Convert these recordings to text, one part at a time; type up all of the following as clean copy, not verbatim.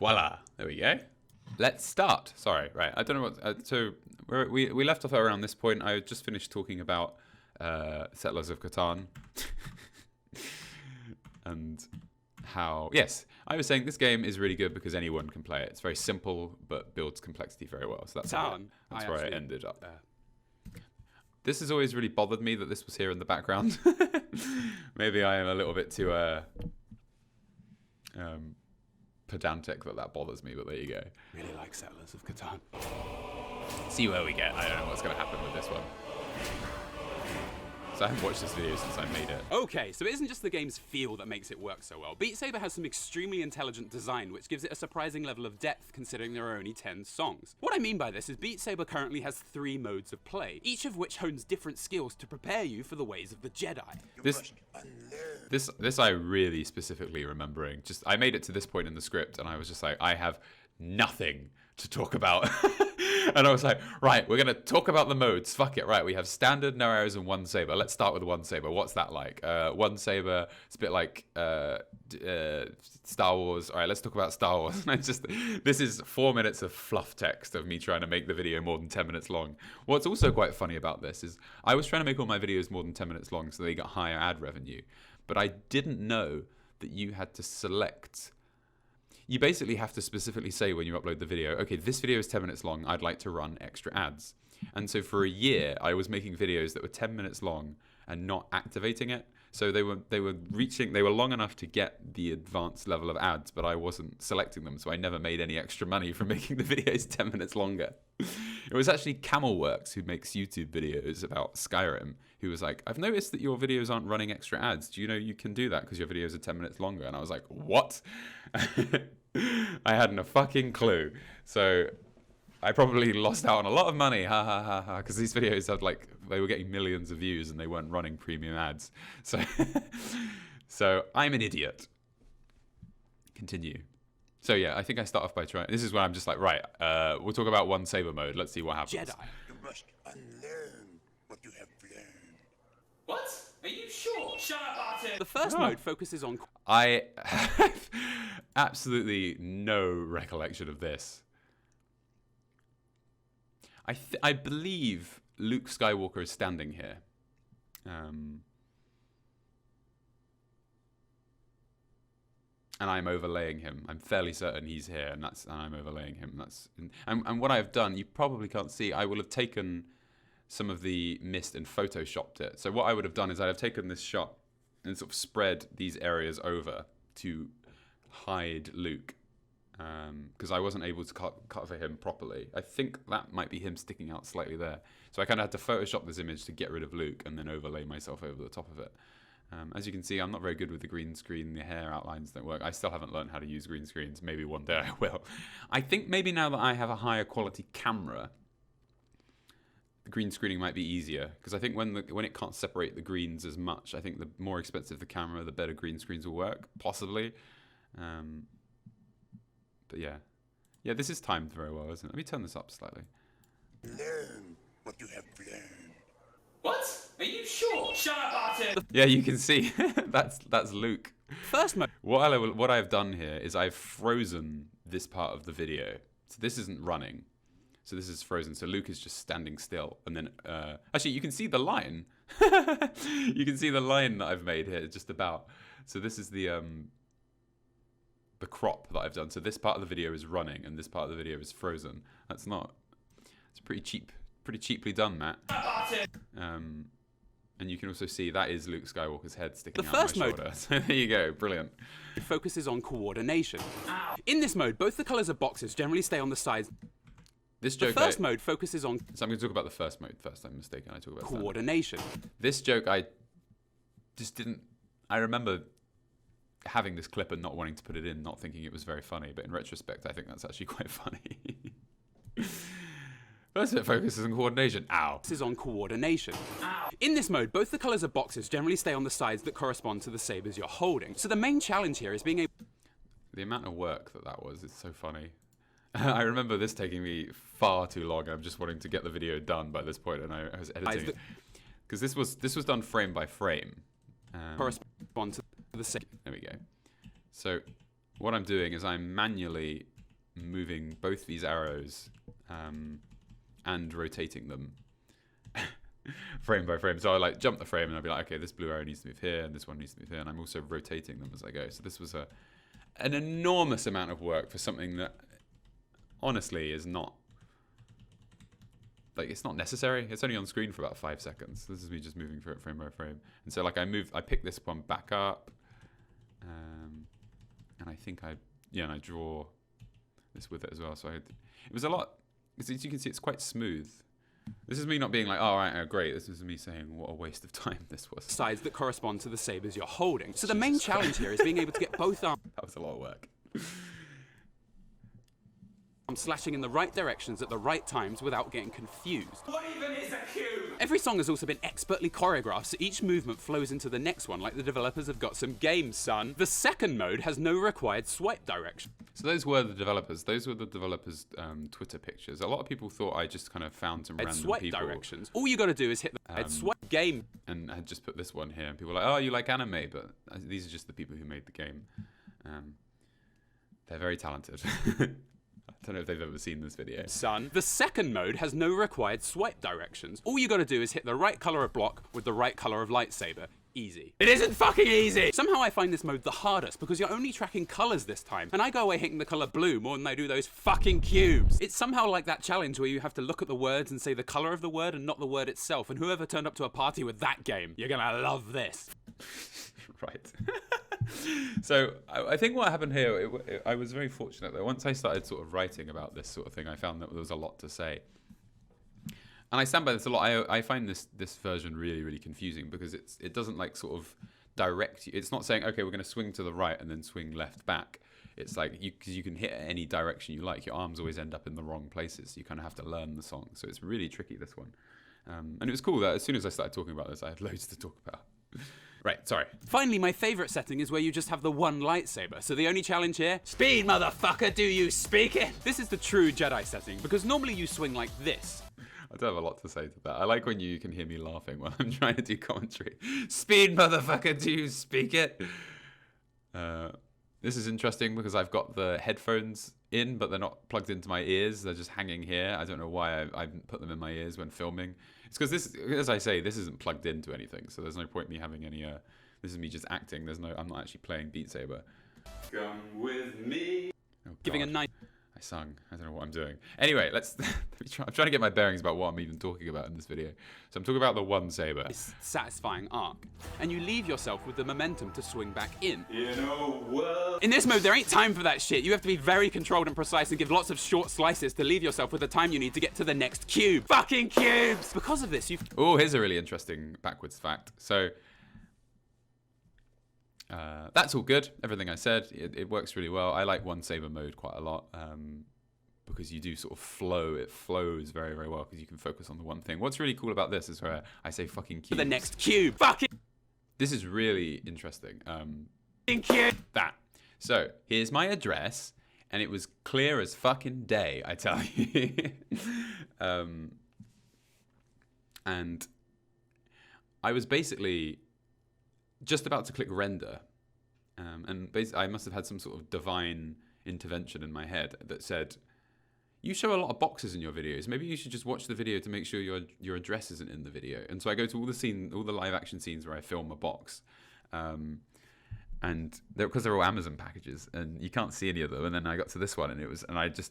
Voila. There we go. Let's start. Sorry, right. I don't know what... so we left off around this point. I just finished talking about Settlers of Catan. And how... Yes, I was saying this game is really good because anyone can play it. It's very simple, but builds complexity very well. So that's where I ended up. This has always really bothered me that this was here in the background. Maybe I am a little bit too pedantic that bothers me, but there you go. Really like Settlers of Catan. See where we get. I don't know what's going to happen with this one. So I haven't watched this video since I made it. Okay, so it isn't just the game's feel that makes it work so well. Beat Saber has some extremely intelligent design, which gives it a surprising level of depth considering there are only 10 songs. What I mean by this is Beat Saber currently has 3 modes of play, each of which hones different skills to prepare you for the ways of the Jedi. This I really specifically remembering. Just I made it to this point in the script and I was just like, I have nothing to talk about. And I was like, right, we're going to talk about the modes. Fuck it. Right, we have standard, no arrows, and one saber. Let's start with one saber. What's that like? One saber, it's a bit like Star Wars. All right, let's talk about Star Wars. And this is 4 minutes of fluff text of me trying to make the video more than 10 minutes long. What's also quite funny about this is I was trying to make all my videos more than 10 minutes long so they got higher ad revenue. But I didn't know that you had to select... You basically have to specifically say when you upload the video, okay, this video is 10 minutes long, I'd like to run extra ads. And so for a year, I was making videos that were 10 minutes long and not activating it. So they were long enough to get the advanced level of ads, but I wasn't selecting them, so I never made any extra money from making the videos 10 minutes longer. It was actually Camelworks, who makes YouTube videos about Skyrim, who was like, I've noticed that your videos aren't running extra ads. Do you know you can do that because your videos are 10 minutes longer? And I was like, what? I hadn't a fucking clue. So I probably lost out on a lot of money, ha ha ha ha, because these videos had they were getting millions of views and they weren't running premium ads. So, so I'm an idiot. Continue. So yeah, I think I start off by trying. This is where I'm just like, right, we'll talk about one saber mode. Let's see what happens. Jedi. You must unlearn what you have learned. What? Are you sure? Shut up, Artin! The first mode focuses on... I have absolutely no recollection of this. I believe Luke Skywalker is standing here. And I'm overlaying him. I'm fairly certain he's here, and I'm overlaying him. And what I've done, you probably can't see. I will have taken some of the mist and photoshopped it. So what I would have done is I'd have taken this shot and sort of spread these areas over to hide Luke, because I wasn't able to cover him properly. I think that might be him sticking out slightly there. So I kind of had to Photoshop this image to get rid of Luke and then overlay myself over the top of it. As you can see, I'm not very good with the green screen. The hair outlines don't work. I still haven't learned how to use green screens. Maybe one day I will. I think maybe now that I have a higher quality camera, the green screening might be easier. Because I think when it can't separate the greens as much, I think the more expensive the camera, the better green screens will work. Possibly. But yeah. Yeah, this is timed very well, isn't it? Let me turn this up slightly. Learn what you have learned. What? Are you sure? Shut up, Artin! Yeah, you can see that's Luke. First mode. What I've done here is I've frozen this part of the video. So this isn't running. So this is frozen. So Luke is just standing still. And then, actually, you can see the line. You can see the line that I've made here, just about. So this is the crop that I've done. So this part of the video is running, and this part of the video is frozen. That's not... It's pretty cheaply done, Matt. And you can also see that is Luke Skywalker's head sticking out my shoulder. So there you go, brilliant. It focuses on coordination. In this mode, both the colors of boxes generally stay on the sides. This joke. The first mode focuses on... So I'm going to talk about the first mode first. I'm mistaken. I talk about coordination. This joke, I just didn't... I remember having this clip and not wanting to put it in, not thinking it was very funny. But in retrospect, I think that's actually quite funny. First bit focuses on coordination. Ow. This is on coordination. Ow. In this mode, both the colors of boxes generally stay on the sides that correspond to the sabers you're holding. So the main challenge here is being able... The amount of work that was, it's so funny. I remember this taking me far too long. I'm just wanting to get the video done by this point, and I was editing it. Because this was done frame by frame. Correspond to the saber. There we go. So what I'm doing is I'm manually moving both these arrows and rotating them frame by frame. So I like jump the frame and I'll be like, okay, this blue arrow needs to move here and this one needs to move here, and I'm also rotating them as I go. So this was an enormous amount of work for something that honestly is not, like, it's not necessary. It's only on screen for about 5 seconds. This is me just moving through it frame by frame. And so like I pick this one back up, and I think and I draw this with it as well. So it was a lot, as you can see, it's quite smooth. This is me not being like, oh, right, oh, great. This is me saying what a waste of time this was. Sides that correspond to the sabers you're holding. So the main challenge here is being able to get both arms That was a lot of work. slashing in the right directions at the right times without getting confused. What even is a cube? Every song has also been expertly choreographed, so each movement flows into the next one like the developers have got some games, son. The second mode has no required swipe direction. So those were the developers. Those were the developers' Twitter pictures. A lot of people thought I just kind of found some random Swipe people. directions. All you got to do is hit the swipe game. And I had just put this one here, and people were like, oh, you like anime, but these are just the people who made the game. They're very talented. I don't know if they've ever seen this video. Son. The second mode has no required swipe directions. All you got to do is hit the right color of block with the right color of lightsaber. Easy. It isn't fucking easy! Somehow I find this mode the hardest because you're only tracking colors this time, and I go away hitting the color blue more than I do those fucking cubes. It's somehow like that challenge where you have to look at the words and say the color of the word and not the word itself, and whoever turned up to a party with that game, you're gonna love this. Right. So I think what happened here, I was very fortunate that once I started sort of writing about this sort of thing, I found that there was a lot to say. And I stand by this a lot. I find this version really, really confusing because it doesn't like sort of direct you. It's not saying, okay, we're going to swing to the right and then swing left back. It's like, because you can hit any direction you like. Your arms always end up in the wrong places. You kind of have to learn the song. So it's really tricky, this one. And it was cool that as soon as I started talking about this, I had loads to talk about. Right, sorry. Finally, my favorite setting is where you just have the one lightsaber. So the only challenge here, speed, motherfucker, do you speak it? This is the true Jedi setting, because normally you swing like this. I do have a lot to say to that. I like when you can hear me laughing while I'm trying to do commentary. Speed, motherfucker, do you speak it? This is interesting because I've got the headphones in, but they're not plugged into my ears. They're just hanging here. I don't know why I put them in my ears when filming. It's because this, as I say, this isn't plugged into anything, so there's no point me having any. This is me just acting. I'm not actually playing Beat Saber. Come with me. Oh, Giving a God. nice... I sung. I don't know what I'm doing. Anyway, I'm trying to get my bearings about what I'm even talking about in this video. So I'm talking about the one saber. satisfying arc, and you leave yourself with the momentum to swing back in. In a world. In this mode, there ain't time for that shit. You have to be very controlled and precise and give lots of short slices to leave yourself with the time you need to get to the next cube. Fucking cubes! Because of this, you've... Oh, here's a really interesting backwards fact. So that's all good. Everything I said, it works really well. I like one saber mode quite a lot because you do sort of flow. It flows very, very well because you can focus on the one thing. What's really cool about this is where I say fucking cube. the next cube. Fucking This is really interesting. cube. That. So here's my address, and it was clear as fucking day, I tell you. And I was basically just about to click render, and basically I must have had some sort of divine intervention in my head that said, you show a lot of boxes in your videos. Maybe you should just watch the video to make sure your address isn't in the video. And so I go to all the live action scenes where I film a box, and because they're all Amazon packages, and you can't see any of them. And then I got to this one, and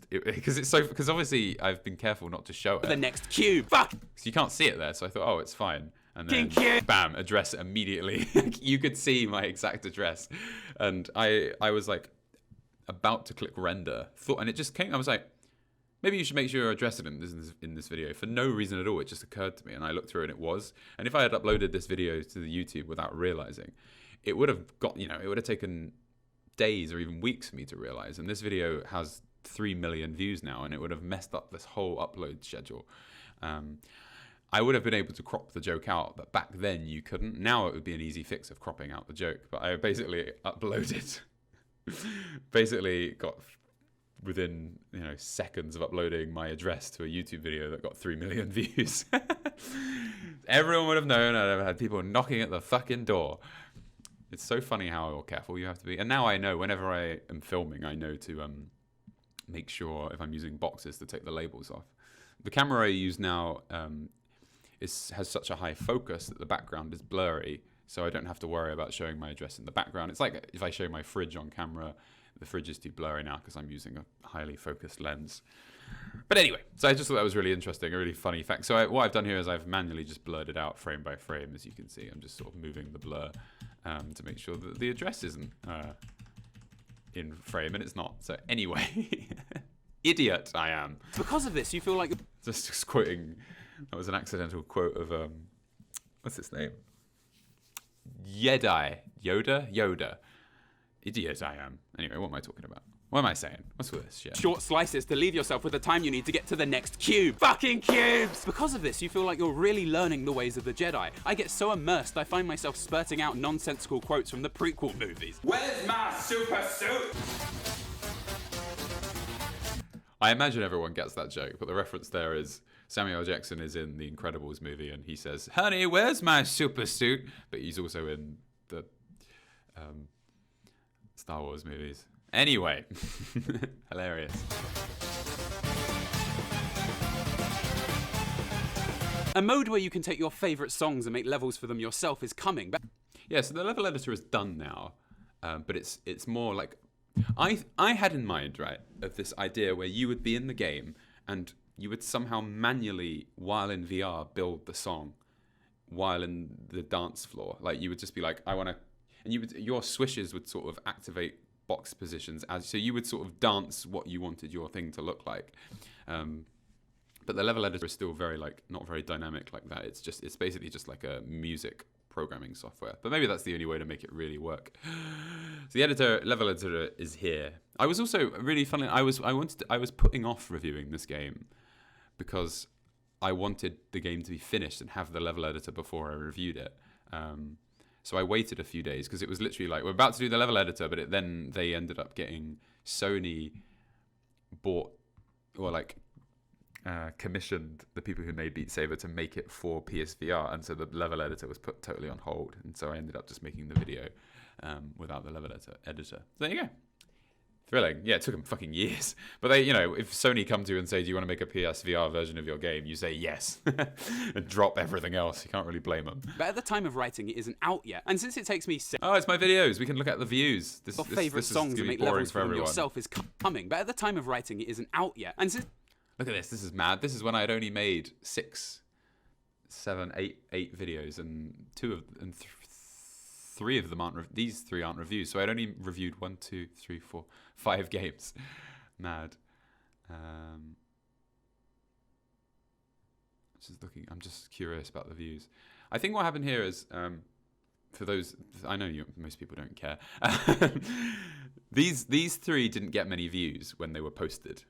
because obviously I've been careful not to show it. The next cube. Fuck. So you can't see it there. So I thought, oh, it's fine. And then, bam, address it immediately. You could see my exact address. And I was like about to click render, and it just came. I was like, maybe you should make sure your address is in this video. For no reason at all, it just occurred to me. And I looked through, and it was. And if I had uploaded this video to the YouTube without realizing, it would have it would have taken days or even weeks for me to realize. And this video has 3 million views now, and it would have messed up this whole upload schedule. I would have been able to crop the joke out, but back then you couldn't. Now it would be an easy fix of cropping out the joke. But I basically uploaded, got within seconds of uploading my address to a YouTube video that got 3 million views. Everyone would have known. I'd have had people knocking at the fucking door. It's so funny how careful you have to be. And now I know whenever I am filming, I know to make sure if I'm using boxes to take the labels off. The camera I use now has such a high focus that the background is blurry, so I don't have to worry about showing my address in the background. It's like if I show my fridge on camera, the fridge is too blurry now because I'm using a highly focused lens. But anyway, so I just thought that was really interesting, a really funny fact. So what I've done here is I've manually just blurred it out frame by frame, as you can see. I'm just sort of moving the blur to make sure that the address isn't in frame, and it's not. So anyway, idiot I am. Because of this, you feel like... Just quoting, that was an accidental quote of, what's his name? Yoda. Idiot I am. Anyway, what am I talking about? What am I saying? What's all this shit? short slices to leave yourself with the time you need to get to the next cube. Fucking cubes! Because of this, you feel like you're really learning the ways of the Jedi. I get so immersed, I find myself spurting out nonsensical quotes from the prequel movies. Where's my super suit? I imagine everyone gets that joke, but the reference there is Samuel L. Jackson is in the Incredibles movie, and he says, "Honey, where's my super suit?" But he's also in the Star Wars movies. Anyway, hilarious. A mode where you can take your favourite songs and make levels for them yourself is coming. Yeah, so the level editor is done now, but it's more like I had in mind, right, of this idea where you would be in the game and you would somehow manually, while in VR, build the song while in the dance floor. Like you would just be like, I want to, and your swishes would sort of activate box positions so you would sort of dance what you wanted your thing to look like. But the level editor is still very not very dynamic like that. It's basically just like a music programming software. But maybe that's the only way to make it really work. So the level editor is here. I was also really funny. I was putting off reviewing this game because I wanted the game to be finished and have the level editor before I reviewed it. So I waited a few days because it was literally like, we're about to do the level editor, but then they ended up getting Sony bought or commissioned the people who made Beat Saber to make it for PSVR, and so the level editor was put totally on hold, and so I ended up just making the video without the level editor. So there you go. Thrilling. Yeah, it took them fucking years. But they, if Sony come to you and say, do you want to make a PSVR version of your game? You say yes. And drop everything else. You can't really blame them. But at the time of writing, it isn't out yet. And since it takes me... Oh, it's my videos. We can look at the views. Your favourite songs and make levels for them yourself is coming. But at the time of writing, it isn't out yet. And since... Look at this. This is mad. This is when I had only made 6, 7, 8 videos, and three of them aren't. These 3 aren't reviews. So I'd only reviewed 1, 2, 3, 4, 5 games. Mad. I'm just curious about the views. I think what happened here is, for those, I know most people don't care. These 3 didn't get many views when they were posted.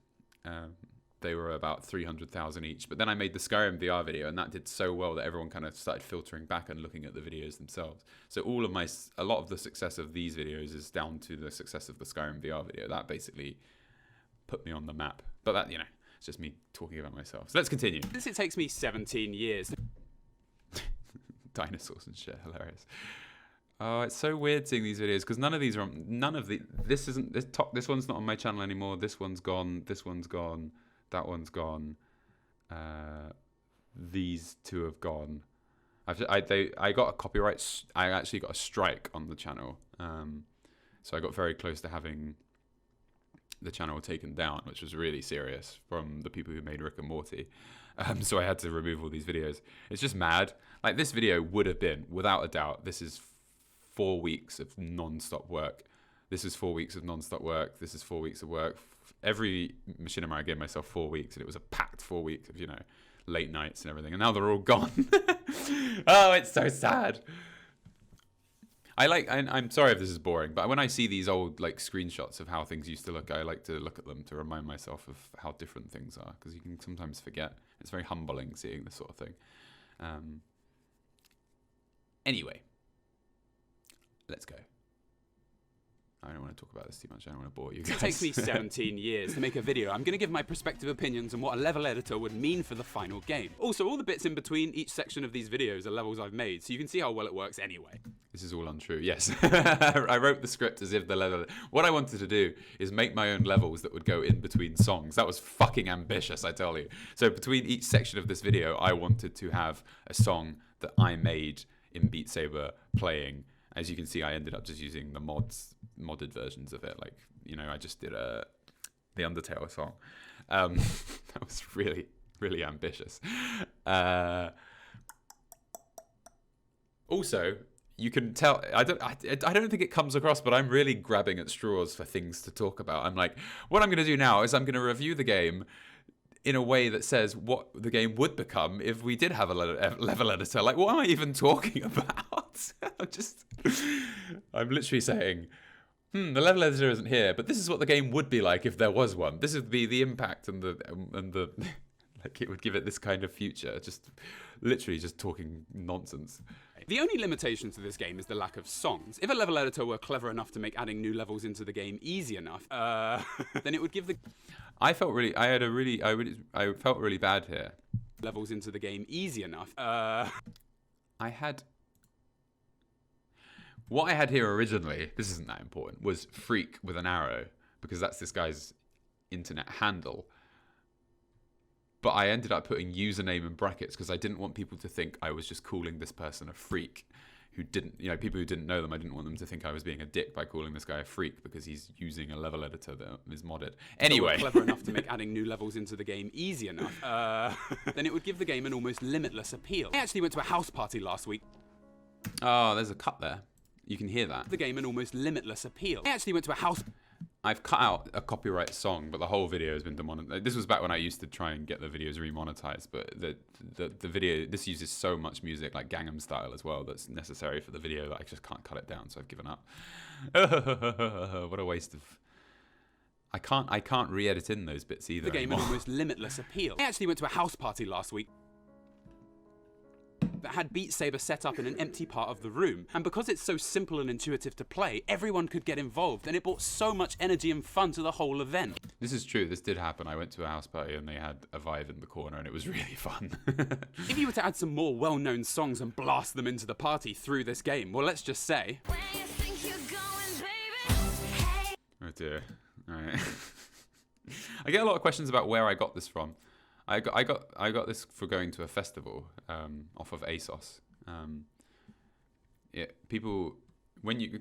They were about 300,000 each. But then I made the Skyrim VR video, and that did so well that everyone kind of started filtering back and looking at the videos themselves. So a lot of the success of these videos is down to the success of the Skyrim VR video. That basically put me on the map. But that, it's just me talking about myself. So let's continue. Since it takes me 17 years... Dinosaurs and shit, hilarious. Oh, it's so weird seeing these videos because this one's not on my channel anymore. This one's gone. This one's gone. That one's gone. These 2 have gone. I got a copyright. I actually got a strike on the channel. So I got very close to having the channel taken down, which was really serious from the people who made Rick and Morty. So I had to remove all these videos. It's just mad. Like this video would have been, without a doubt, this is 4 weeks of non-stop work. This is 4 weeks of non-stop work. This is 4 weeks of work. Every machinima I gave myself 4 weeks, and it was a packed 4 weeks of, late nights and everything. And now they're all gone. Oh, it's so sad. I'm sorry if this is boring, but when I see these old screenshots of how things used to look, I like to look at them to remind myself of how different things are, because you can sometimes forget. It's very humbling seeing this sort of thing. Anyway, let's go. I don't want to talk about this too much. I don't want to bore you It guys. takes me 17 years to make a video. I'm going to give my prospective opinions on what a level editor would mean for the final game. Also, all the bits in between each section of these videos are levels I've made, so you can see how well it works anyway. This is all untrue. Yes. I wrote the script as if the level... What I wanted to do is make my own levels that would go in between songs. That was fucking ambitious, I tell you. So between each section of this video, I wanted to have a song that I made in Beat Saber playing. As you can see, I ended up just using the modded versions of it. Like, you know, I just did the Undertale song. That was really, really ambitious. Also, you can tell, I don't think it comes across, but I'm really grabbing at straws for things to talk about. I'm like, what I'm going to do now is I'm going to review the game in a way that says what the game would become if we did have a level editor. Like, what am I even talking about? I'm literally saying, the level editor isn't here, but this is what the game would be like if there was one. This would be the impact and the like, it would give it this kind of future. Just literally just talking nonsense. The only limitation to this game is the lack of songs. If a level editor were clever enough to make adding new levels into the game easy enough, then it would give the... I felt really bad here. Levels into the game easy enough. What I had here originally, this isn't that important, was Freak with an arrow, because that's this guy's internet handle. But I ended up putting username in brackets because I didn't want people to think I was just calling this person a freak who didn't, you know, people who didn't know them, I didn't want them to think I was being a dick by calling this guy a freak because he's using a level editor that is modded. Anyway. Clever enough to make adding new levels into the game easy enough, then it would give the game an almost limitless appeal. I actually went to a house party last week. Oh, there's a cut there. You can hear that. The game an almost limitless appeal. I actually went to a house... I've cut out a copyright song, but the whole video has been demonetized. This was back when I used to try and get the videos remonetized, but the video, this uses so much music, like Gangnam Style as well, that's necessary for the video that I just can't cut it down, so I've given up. What a waste of... I can't re-edit in those bits either. The game an almost limitless appeal. I actually went to a house party last week that had Beat Saber set up in an empty part of the room. And because it's so simple and intuitive to play, everyone could get involved, and it brought so much energy and fun to the whole event. This is true, this did happen. I went to a house party and they had a Vive in the corner and it was really fun. If you were to add some more well-known songs and blast them into the party through this game, well, let's just say... Where you think you're going, baby? Hey. Oh dear. Alright. I get a lot of questions about where I got this from. I got this for going to a festival off of ASOS. People, when you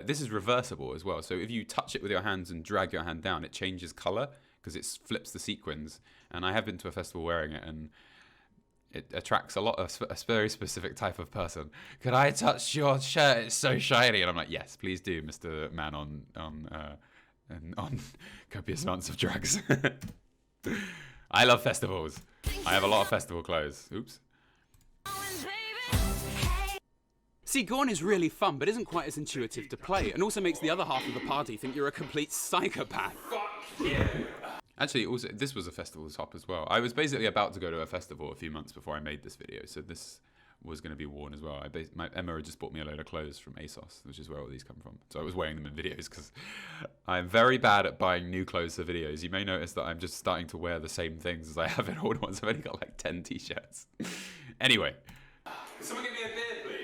this is reversible as well. So if you touch it with your hands and drag your hand down, it changes color because it flips the sequins. And I have been to a festival wearing it, and it attracts a very specific type of person. Could I touch your shirt? It's so shiny. And I'm like, yes, please do, Mr. Man on copious amounts of drugs. I love festivals. I have a lot of festival clothes. Oops. See, Gorn is really fun, but isn't quite as intuitive to play, and also makes the other half of the party think you're a complete psychopath. Fuck you. Actually, also, this was a festival top as well. I was basically about to go to a festival a few months before I made this video, so this was going to be worn as well. Emma had just bought me a load of clothes from ASOS, which is where all these come from. So I was wearing them in videos because I'm very bad at buying new clothes for videos. You may notice that I'm just starting to wear the same things as I have in old ones. I've only got like 10 t-shirts. Anyway. Someone give me a beer, please.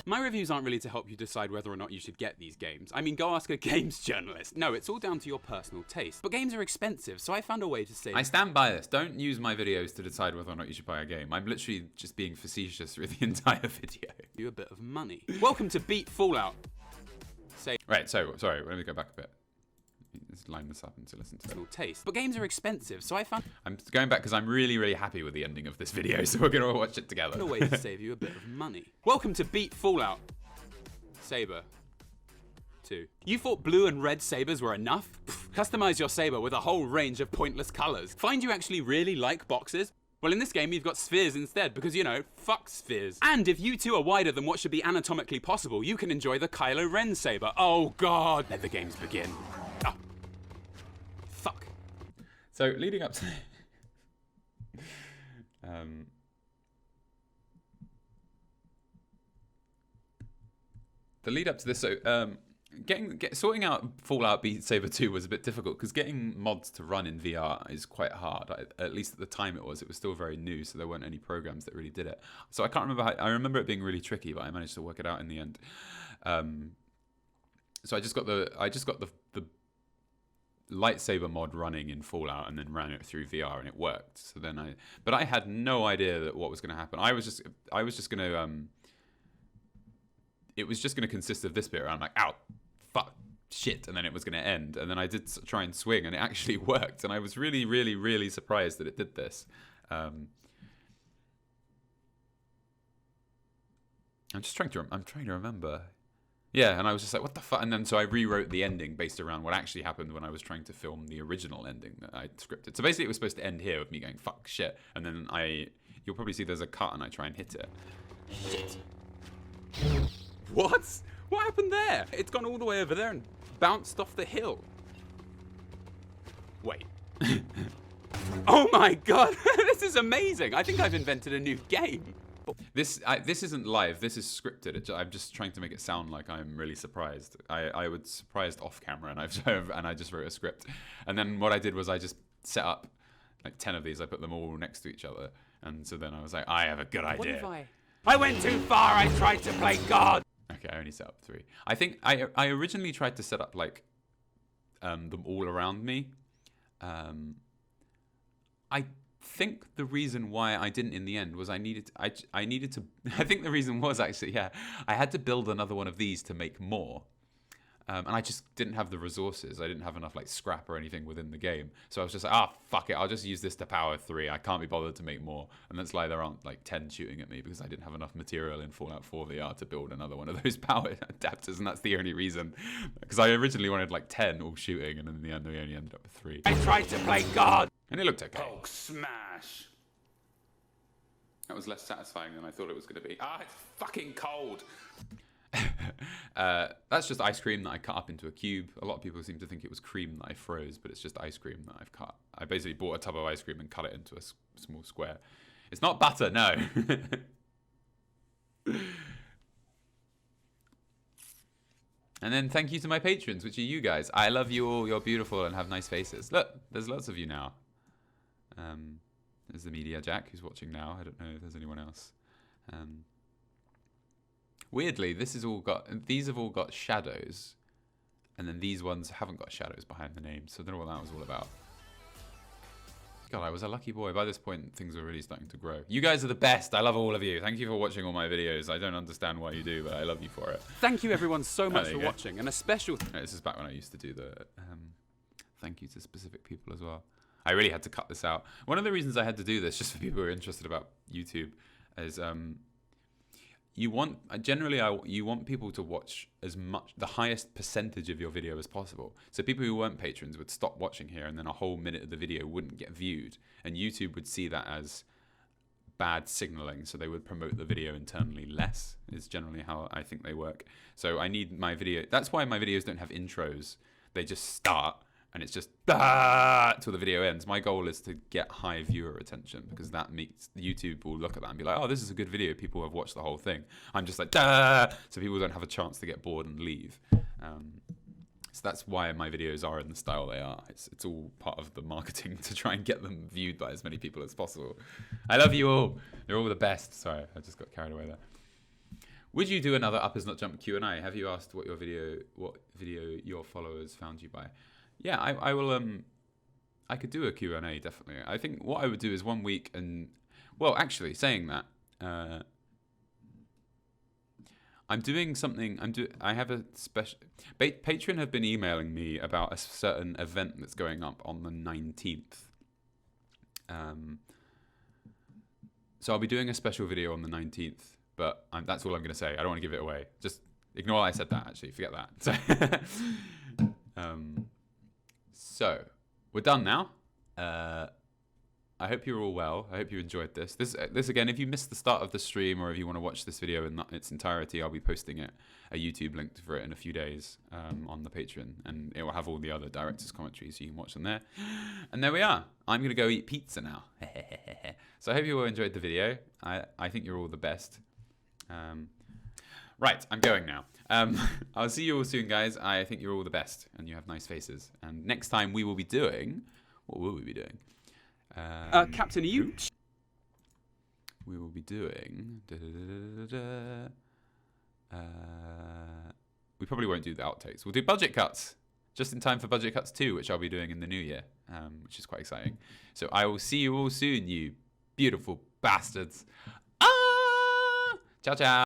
My reviews aren't really to help you decide whether or not you should get these games. I mean, go ask a games journalist. No, it's all down to your personal taste. But games are expensive, so I found a way to save... I stand by this. Don't use my videos to decide whether or not you should buy a game. I'm literally just being facetious through the entire video. ...you a bit of money. Welcome to Beat Fallout. Right, so, sorry, let me go back a bit. Let's line this up and to listen to it. Taste. But games are expensive, so I found... I'm going back because I'm really, really happy with the ending of this video, so we're going to watch it together. ...a way to save you a bit of money. Welcome to Beat Fallout. Saber 2. You thought blue and red sabers were enough? Customize your saber with a whole range of pointless colors. Find you actually really like boxes? Well, in this game, you've got spheres instead, because, you know, fuck spheres. And if you two are wider than what should be anatomically possible, you can enjoy the Kylo Ren saber. Oh, God. Let the games begin. Ah. Fuck. So, leading up to... the lead up to this, so sorting out Fallout Beat Saber 2 was a bit difficult because getting mods to run in VR is quite hard. At least at the time it was still very new, so there weren't any programs that really did it. So I can't remember I remember it being really tricky, but I managed to work it out in the end. So I just got the lightsaber mod running in Fallout and then ran it through VR and it worked. So then but I had no idea that what was going to happen. I was just going to it was just going to consist of this bit where I'm like, ow, fuck, shit, and then it was going to end. And then I did try and swing, and it actually worked. And I was really, really, really surprised that it did this. I'm trying to remember. Yeah, and I was just like, what the fuck? And then so I rewrote the ending based around what actually happened when I was trying to film the original ending that I scripted. So basically, it was supposed to end here with me going, fuck, shit. And then you'll probably see there's a cut, and I try and hit it. Shit. What? What happened there? It's gone all the way over there and bounced off the hill. Wait. Oh my god, this is amazing. I think I've invented a new game. This isn't live. This is scripted. I'm just trying to make it sound like I'm really surprised. I was surprised off camera, and I just wrote a script. And then what I did was I just set up like 10 of these. I put them all next to each other, and so then I was like, I have a good idea. What if I went too far. I tried to play God. Okay, I only set up 3. I think I originally tried to set up like them all around me. I think the reason why I didn't in the end was I needed to, I think the reason was actually, yeah, I had to build another one of these to make more. And I just didn't have the resources. I didn't have enough like scrap or anything within the game. So I was just like, fuck it. I'll just use this to power 3. I can't be bothered to make more. And that's why there aren't like 10 shooting at me, because I didn't have enough material in Fallout 4 VR to build another one of those power adapters. And that's the only reason. Because I originally wanted like 10 all shooting, and in the end we only ended up with 3. I tried to play God. And it looked okay. Hulk smash. That was less satisfying than I thought it was going to be. It's fucking cold. That's just ice cream that I cut up into a cube. A lot of people seem to think it was cream that I froze, but it's just ice cream that I've cut. I basically bought a tub of ice cream and cut it into a small square. It's not butter, no. And then thank you to my patrons, which are you guys. I love you all. You're beautiful and have nice faces. Look, there's lots of you now. There's the Media Jack who's watching now. I don't know if there's anyone else. Weirdly, these have all got shadows, and then these ones haven't got shadows behind the names. So I don't know what that was all about. God, I was a lucky boy. By this point, things were really starting to grow. You guys are the best. I love all of you. Thank you for watching all my videos. I don't understand why you do, but I love you for it. Thank you everyone so much for watching, and a special... This is back when I used to do the thank you to specific people as well. I really had to cut this out. One of the reasons I had to do this, just for people who are interested about YouTube, is you want people to watch as much, the highest percentage of your video as possible. So people who weren't patrons would stop watching here, and then a whole minute of the video wouldn't get viewed, and YouTube would see that as bad signaling, so they would promote the video internally less, is generally how I think they work. So I need my video, that's why my videos don't have intros. They just start, and it's just till the video ends. My goal is to get high viewer attention, because that means YouTube will look at that and be like, oh, this is a good video. People have watched the whole thing. I'm just like, so people don't have a chance to get bored and leave. So that's why my videos are in the style they are. It's all part of the marketing to try and get them viewed by as many people as possible. I love you all. You're all the best. Sorry, I just got carried away there. Would you do another Up Is Not Jump Q&A? Have you asked what video your followers found you by? Yeah, I will. I could do a Q&A, definitely. I think what I would do is 1 week, and well, actually, saying that, I'm doing something. I have a special. Patreon have been emailing me about a certain event that's going up on the 19th. So I'll be doing a special video on the 19th, but that's all I'm going to say. I don't want to give it away. Just ignore I said that. Actually, forget that. So we're done now. I hope you're all well. I hope you enjoyed this. This again, if you missed the start of the stream, or if you want to watch this video in its entirety, I'll be posting a YouTube link for it in a few days on the Patreon, and it will have all the other director's commentaries, so you can watch them there. And there we are. I'm going to go eat pizza now. So I hope you all enjoyed the video. I think you're all the best. Right, I'm going now. I'll see you all soon, guys. I think you're all the best, and you have nice faces. And next time we will be doing... What will we be doing? Captain, are you... We will be doing... we probably won't do the outtakes. We'll do budget cuts. Just in time for budget cuts 2, which I'll be doing in the new year, which is quite exciting. So I will see you all soon, you beautiful bastards. Ah! Ciao, ciao.